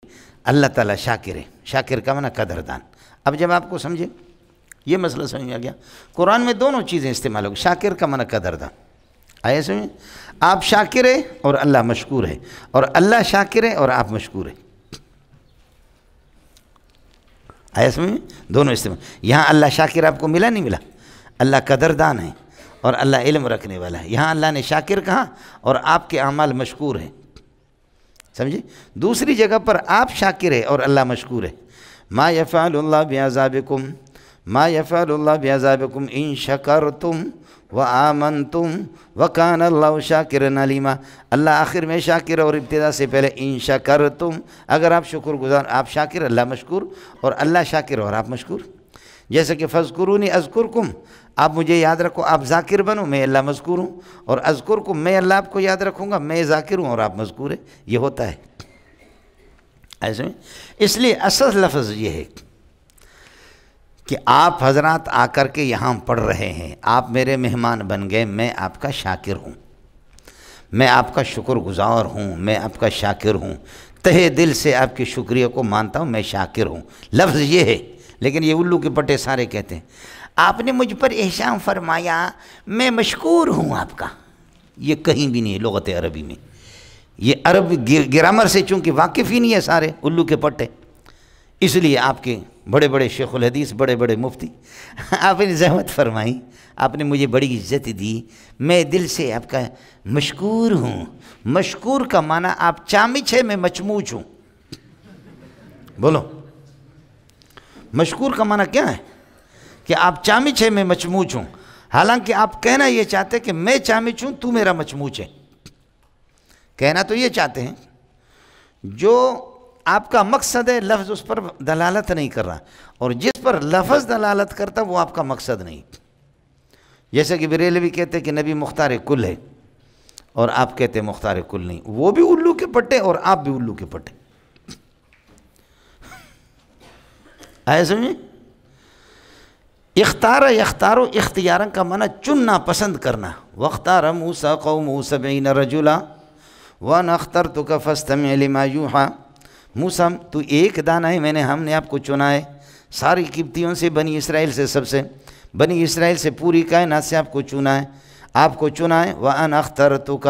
اللہ تعالیٰ شاکر ہے، شاکر کا معنی قدردان۔ اب جب آپ کو سمجھے یہ مسئلہ سمجھ میں آ گیا، قرآن میں دونوں چیزیں استعمال ہوگی، شاکر کا معنی قدردان، آئے سمجھیں؟ آپ شاکر ہے اور اللہ مشکور ہے، اور اللہ شاکر ہے اور آپ مشکور ہے، آئے سمجھیں؟ دونوں استعمال۔ یہاں اللہ شاکر آپ کو ملا نہیں ملا؟ اللہ قدردان ہے اور اللہ علم رکھنے والا ہے، یہاں اللہ نے شاکر کہا اور آپ کے اعمال مشکور ہیں، سمجھے؟ دوسری جگہ پر آپ شاکر ہے اور اللہ مشکور ہے۔ ما یفعل اللہ بعذابکم ما یفعل اللہ بعذابکم ان شکرتم وآمنتم وکان اللہ شاکرا علیما۔ اللہ آخر میں شاکر اور ابتدا سے پہلے ان شکرتم، اگر آپ شکر گزار، آپ شاکر اللہ مشکور، اور اللہ شاکر اور آپ مشکور۔ جیسے کہ فذکرونی اذکرکم، آپ مجھے یاد رکھو، آپ ذاکر بنو، میں اللہ مذکور ہوں، اور اذکرکم، میں اللہ آپ کو یاد رکھوں گا، میں ذاکر ہوں اور آپ مذکور ہیں، یہ ہوتا ہے ایسے میں۔ اس لیے اصل لفظ یہ ہے کہ آپ حضرات آ کر کے یہاں پڑھ رہے ہیں، آپ میرے مہمان بن گئے، میں آپ کا شاکر ہوں، میں آپ کا شکر گزار ہوں، میں آپ کا شاکر ہوں، تہہ دل سے آپ کے شکریہ کو مانتا ہوں، میں شاکر ہوں، لفظ یہ ہے۔ لیکن یہ الو کے پٹے سارے کہتے ہیں آپ نے مجھ پر احسان فرمایا، میں مشکور ہوں آپ کا، یہ کہیں بھی نہیں ہے لغت عربی میں، یہ عرب گرامر سے چونکہ واقف ہی نہیں ہے سارے الو کے پٹے، اس لیے آپ کے بڑے بڑے شیخ الحدیث، بڑے بڑے مفتی، آپ نے زحمت فرمائی، آپ نے مجھے بڑی عزت دی، میں دل سے آپ کا مشکور ہوں۔ مشکور کا معنی آپ چامچ ہے، میں مچموچ ہوں، بولو مشکور کا معنی کیا ہے؟ کہ آپ چامچ ہے، میں مچموچ ہوں، حالانکہ آپ کہنا یہ چاہتے کہ میں چامچ ہوں، تو میرا مچموچ ہے، کہنا تو یہ چاہتے ہیں، جو آپ کا مقصد ہے لفظ اس پر دلالت نہیں کر رہا، اور جس پر لفظ دلالت کرتا وہ آپ کا مقصد نہیں۔ جیسے کہ بریلوی کہتے کہ نبی مختار کل ہے، اور آپ کہتے مختار کل نہیں، وہ بھی الو کے پٹے اور آپ بھی الو کے پٹے، آئے سمجھیں؟ اختار یختارو، اختیارا کا معنی چننا، پسند کرنا۔ واختار موسیٰ قومہ 70 رجلا وانا اخترتک فاستمع لما یوحیٰ۔ موسیٰ تو ایک دانہ ہے، ہم نے آپ کو چنا ہے، ساری قبطیوں سے، بنی اسرائیل سے، سب سے، بنی اسرائیل سے، پوری کائنات سے آپ کو چنا ہے، آپ کو چنا ہے۔ وانا اخترتک،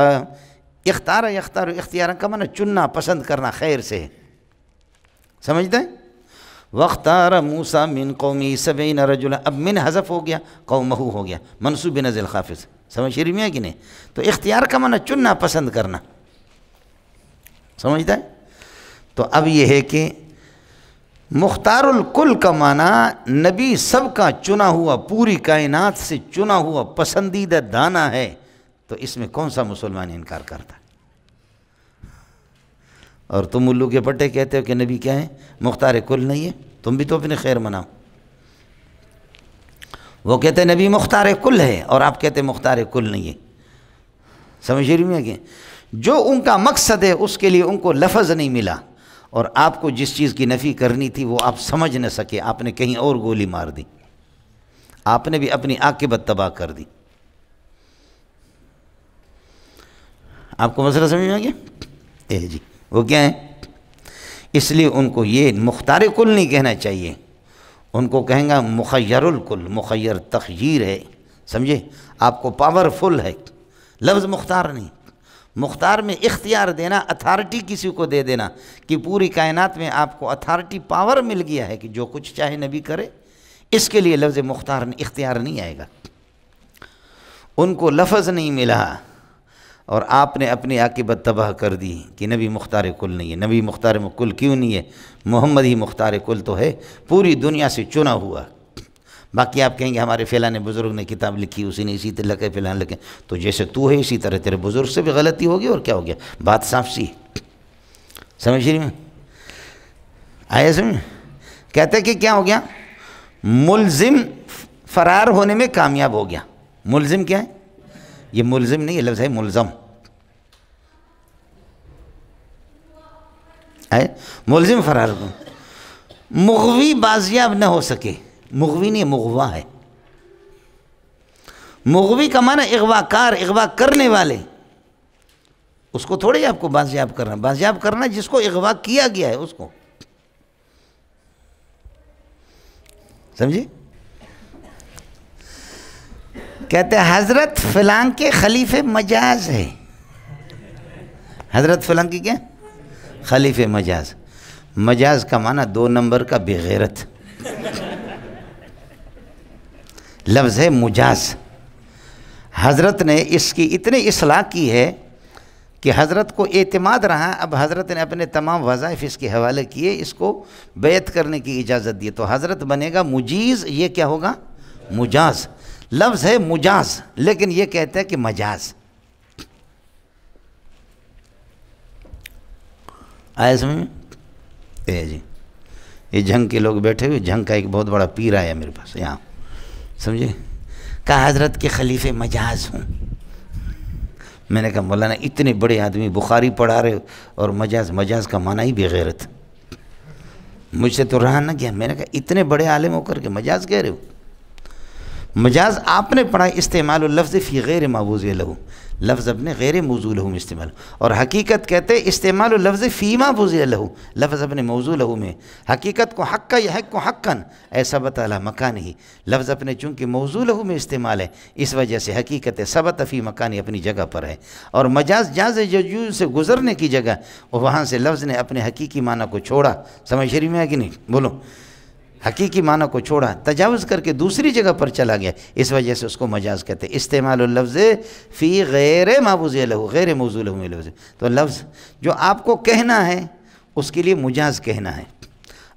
اختار یختار، اختیارا کا معنی چننا، پسند کرنا، خیر سے، سمجھتے ہیں؟ واختار موسیٰ من قومی 70 رجلا، اب من حذف ہو گیا، قومہ ہو گیا، منصوب بنزل خافض، سمجھ شریف میں ہے کہ نہیں؟ تو اختیار کا معنی چننا، پسند کرنا، سمجھتا ہے؟ تو اب یہ ہے کہ مختار الکل کا معنی نبی سب کا چنا ہوا، پوری کائنات سے چنا ہوا پسندیدہ دانہ ہے، تو اس میں کون سا مسلمان انکار کرتا ہے؟ اور تم الو کے پٹے کہتے ہو کہ نبی کیا ہے؟ مختار کل نہیں ہے، تم بھی تو اپنے خیر مناؤ۔ وہ کہتے ہیں نبی مختار کل ہے اور آپ کہتے ہیں مختار کل نہیں ہے، سمجھ رہی ہیں کہ جو ان کا مقصد ہے اس کے لیے ان کو لفظ نہیں ملا، اور آپ کو جس چیز کی نفی کرنی تھی وہ آپ سمجھ نہ سکے، آپ نے کہیں اور گولی مار دی، آپ نے بھی اپنی عاقبت تباہ کر دی۔ آپ کو مسئلہ سمجھ میں آ گیا؟ جی وہ کیا ہے؟ اس لیے ان کو یہ مختار کل نہیں کہنا چاہیے، ان کو کہیں گا مخیر الکل، مخیر تخییر ہے، سمجھے؟ آپ کو پاورفل ہے، لفظ مختار نہیں۔ مختار میں اختیار دینا، اتھارٹی کسی کو دے دینا، کہ پوری کائنات میں آپ کو اتھارٹی، پاور مل گیا ہے کہ جو کچھ چاہے نبی کرے، اس کے لیے لفظ مختار اختیار نہیں آئے گا۔ ان کو لفظ نہیں ملا اور آپ نے اپنی عاقبت تباہ کر دی کہ نبی مختار کل نہیں ہے۔ نبی مختار کل کیوں نہیں ہے؟ محمد ہی مختار کل تو ہے، پوری دنیا سے چنا ہوا۔ باقی آپ کہیں گے ہمارے فلاں بزرگ نے کتاب لکھی، اسی نے اسی طرح لکھے، فلاں لکھے، تو جیسے تو ہے اسی طرح تیرے بزرگ سے بھی غلطی ہوگی، اور کیا ہو گیا؟ بات صاف سی، سمجھ رہی میں؟ آیا سمجھ؟ کہتے کہ کیا ہو گیا؟ ملزم فرار ہونے میں کامیاب ہو گیا۔ ملزم کیا ہے؟ یہ ملزم نہیں، یہ لفظ ہے ملزم، ملزم فرار ہو، مغوی بازیاب نہ ہو سکے، مغوی نہیں، مغوا ہے۔ مغوی کا معنی اغوا کار، اغوا کرنے والے، اس کو تھوڑی آپ کو بازیاب کرنا، بازیاب کرنا جس کو اغوا کیا گیا ہے اس کو، سمجھے؟ کہتے ہیں حضرت فلاں کے خلیفہ مجاز ہے، حضرت فلاں کی کیا؟ خلیفہ مجاز۔ مجاز کا معنی 2 نمبر کا بغیرت، لفظ ہے مجاز۔ حضرت نے اس کی اتنی اصلاح کی ہے کہ حضرت کو اعتماد رہا، اب حضرت نے اپنے تمام وظائف اس کے حوالے کیے، اس کو بیعت کرنے کی اجازت دی، تو حضرت بنے گا مجیز، یہ کیا ہوگا؟ مجاز۔ لفظ ہے مجاز لیکن یہ کہتا ہے کہ مجاز۔ آئے سمجھ میں؟ جی یہ جھنگ کے لوگ بیٹھے ہوئے، جھنگ کا ایک بہت بڑا پیر آیا میرے پاس یہاں، سمجھے؟ کہا حضرت کے خلیفہ مجاز ہوں۔ میں نے کہا مولانا اتنے بڑے آدمی بخاری پڑھا رہے اور مجاز کا معنی ہی بغیرت، مجھ سے تو رہا نہ گیا۔ میں نے کہا اتنے بڑے عالم ہو کر کے مجاز کہہ رہے ہو؟ مجاز آپ نے پڑھا استعمال اللفظ فی غیر ما وضع لہ، لفظ اپنے غیر موضوع لہ میں استعمال، اور حقیقت کہتے ہیں استعمال اللفظ فی ما وضع لہ، لفظ اپنے موضوع لہ میں۔ حقیقت کو حق کا یحق کو حقاً اے ثبت علی مکان ہی، لفظ اپنے چونکہ موضوع لہ میں استعمال ہے اس وجہ سے حقیقت ثبت فی مکانی اپنی جگہ پر ہے، اور مجاز جاز ججوز سے گزرنے کی جگہ، اور وہاں سے لفظ نے اپنے حقیقی معنی کو چھوڑا، سمجھ شریف میں ہے کہ نہیں؟ بولو، حقیقی معنی کو چھوڑا، تجاوز کر کے دوسری جگہ پر چلا گیا، اس وجہ سے اس کو مجاز کہتے ہیں۔ استعمال اللفظ فی غیر ما وضع لہ، غیر موضوع لہ میں لفظ، تو لفظ جو آپ کو کہنا ہے اس کے لیے مجاز کہنا ہے،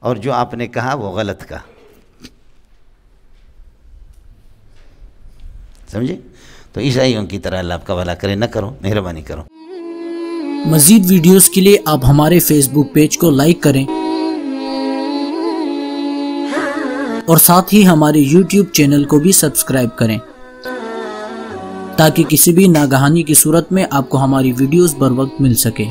اور جو آپ نے کہا وہ غلط کہا، سمجھے؟ تو عیسائیوں کی طرح اللہ آپ کا بھلا کرے، نہ کرو، مہربانی کرو۔ مزید ویڈیوز کے لیے آپ ہمارے فیس بک پیج کو لائک کریں اور ساتھ ہی ہمارے یوٹیوب چینل کو بھی سبسکرائب کریں تاکہ کسی بھی ناگہانی کی صورت میں آپ کو ہماری ویڈیوز بر وقت مل سکے۔